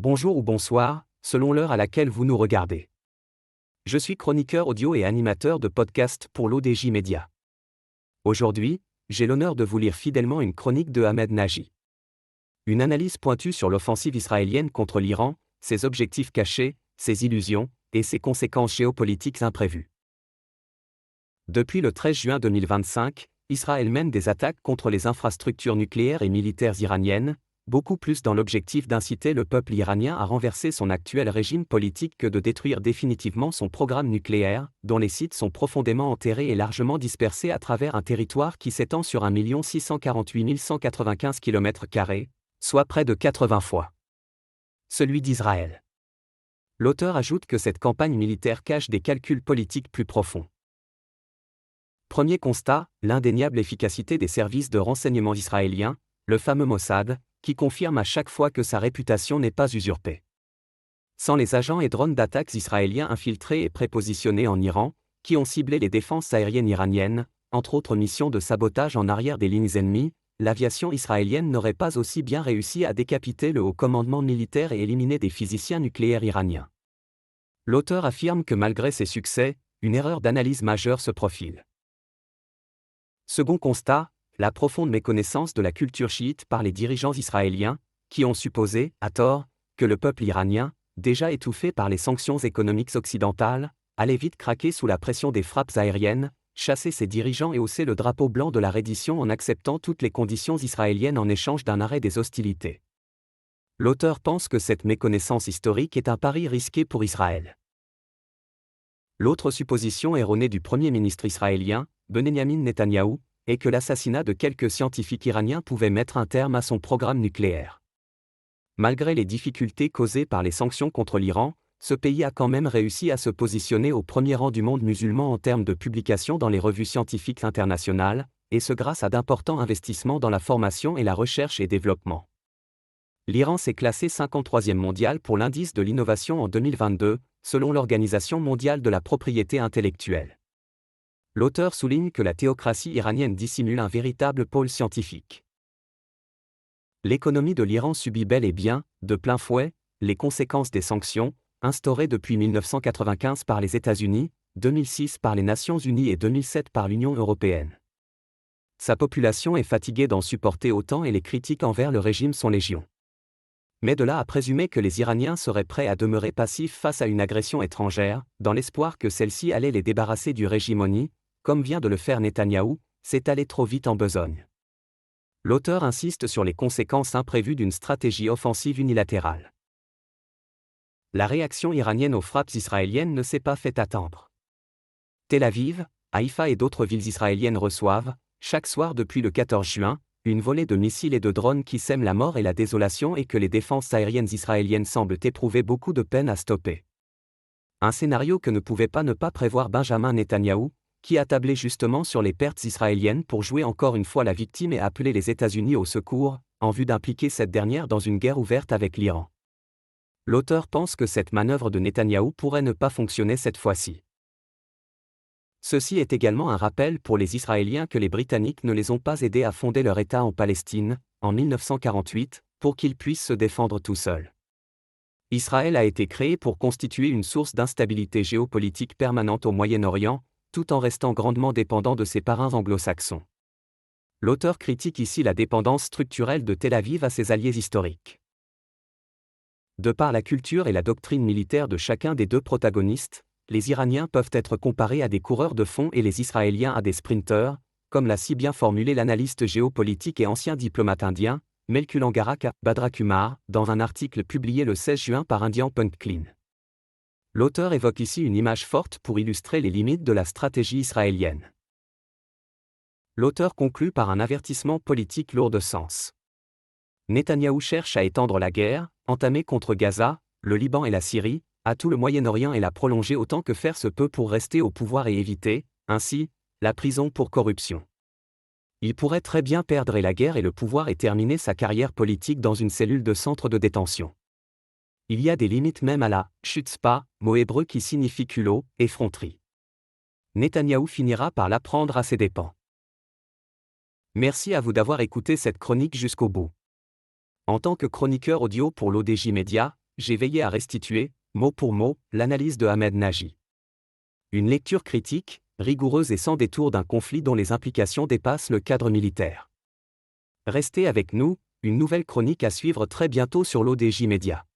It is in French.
Bonjour ou bonsoir, selon l'heure à laquelle vous nous regardez. Je suis chroniqueur audio et animateur de podcast pour l'ODJ Média. Aujourd'hui, j'ai l'honneur de vous lire fidèlement une chronique de Ahmed Nagy. Une analyse pointue sur l'offensive israélienne contre l'Iran, ses objectifs cachés, ses illusions, et ses conséquences géopolitiques imprévues. Depuis le 13 juin 2025, Israël mène des attaques contre les infrastructures nucléaires et militaires iraniennes, beaucoup plus dans l'objectif d'inciter le peuple iranien à renverser son actuel régime politique que de détruire définitivement son programme nucléaire, dont les sites sont profondément enterrés et largement dispersés à travers un territoire qui s'étend sur 1 648 195 km², soit près de 80 fois celui d'Israël. L'auteur ajoute que cette campagne militaire cache des calculs politiques plus profonds. Premier constat, l'indéniable efficacité des services de renseignement israéliens, le fameux Mossad, qui confirme à chaque fois que sa réputation n'est pas usurpée. Sans les agents et drones d'attaques israéliens infiltrés et prépositionnés en Iran, qui ont ciblé les défenses aériennes iraniennes, entre autres missions de sabotage en arrière des lignes ennemies, l'aviation israélienne n'aurait pas aussi bien réussi à décapiter le haut commandement militaire et éliminer des physiciens nucléaires iraniens. L'auteur affirme que malgré ces succès, une erreur d'analyse majeure se profile. Second constat, la profonde méconnaissance de la culture chiite par les dirigeants israéliens, qui ont supposé, à tort, que le peuple iranien, déjà étouffé par les sanctions économiques occidentales, allait vite craquer sous la pression des frappes aériennes, chasser ses dirigeants et hausser le drapeau blanc de la reddition en acceptant toutes les conditions israéliennes en échange d'un arrêt des hostilités. L'auteur pense que cette méconnaissance historique est un pari risqué pour Israël. L'autre supposition erronée du Premier ministre israélien, Benyamin Netanyahou, est que l'assassinat de quelques scientifiques iraniens pouvait mettre un terme à son programme nucléaire. Malgré les difficultés causées par les sanctions contre l'Iran, ce pays a quand même réussi à se positionner au premier rang du monde musulman en termes de publications dans les revues scientifiques internationales, et ce grâce à d'importants investissements dans la formation et la recherche et développement. L'Iran s'est classé 53e mondial pour l'indice de l'innovation en 2022, selon l'Organisation mondiale de la propriété intellectuelle. L'auteur souligne que la théocratie iranienne dissimule un véritable pôle scientifique. L'économie de l'Iran subit bel et bien, de plein fouet, les conséquences des sanctions, instaurées depuis 1995 par les États-Unis, 2006 par les Nations Unies et 2007 par l'Union européenne. Sa population est fatiguée d'en supporter autant et les critiques envers le régime sont légion. Mais de là à présumer que les Iraniens seraient prêts à demeurer passifs face à une agression étrangère, dans l'espoir que celle-ci allait les débarrasser du régime, comme vient de le faire Netanyahou, c'est aller trop vite en besogne. L'auteur insiste sur les conséquences imprévues d'une stratégie offensive unilatérale. La réaction iranienne aux frappes israéliennes ne s'est pas fait attendre. Tel Aviv, Haïfa et d'autres villes israéliennes reçoivent, chaque soir depuis le 14 juin, une volée de missiles et de drones qui sèment la mort et la désolation et que les défenses aériennes israéliennes semblent éprouver beaucoup de peine à stopper. Un scénario que ne pouvait pas ne pas prévoir Benjamin Netanyahou, qui a tablé justement sur les pertes israéliennes pour jouer encore une fois la victime et appeler les États-Unis au secours, en vue d'impliquer cette dernière dans une guerre ouverte avec l'Iran. L'auteur pense que cette manœuvre de Netanyahou pourrait ne pas fonctionner cette fois-ci. Ceci est également un rappel pour les Israéliens que les Britanniques ne les ont pas aidés à fonder leur État en Palestine, en 1948, pour qu'ils puissent se défendre tout seuls. Israël a été créé pour constituer une source d'instabilité géopolitique permanente au Moyen-Orient, tout en restant grandement dépendant de ses parrains anglo-saxons. L'auteur critique ici la dépendance structurelle de Tel Aviv à ses alliés historiques. De par la culture et la doctrine militaire de chacun des deux protagonistes, les Iraniens peuvent être comparés à des coureurs de fond et les Israéliens à des sprinteurs, comme l'a si bien formulé l'analyste géopolitique et ancien diplomate indien, Melkulangarak Badrakumar, dans un article publié le 16 juin par Indian.Clean. L'auteur évoque ici une image forte pour illustrer les limites de la stratégie israélienne. L'auteur conclut par un avertissement politique lourd de sens. Netanyahou cherche à étendre la guerre, entamée contre Gaza, le Liban et la Syrie, à tout le Moyen-Orient et la prolonger autant que faire se peut pour rester au pouvoir et éviter, ainsi, la prison pour corruption. Il pourrait très bien perdre la guerre et le pouvoir et terminer sa carrière politique dans une cellule de centre de détention. Il y a des limites même à la chutzpah, mot hébreu qui signifie culot, effronterie. Netanyahou finira par l'apprendre à ses dépens. Merci à vous d'avoir écouté cette chronique jusqu'au bout. En tant que chroniqueur audio pour l'ODJ Média, J'ai veillé à restituer, mot pour mot, l'analyse de Ahmed Nagy. Une lecture critique, rigoureuse et sans détour d'un conflit dont les implications dépassent le cadre militaire. Restez avec nous, une nouvelle chronique à suivre très bientôt sur l'ODJ Média.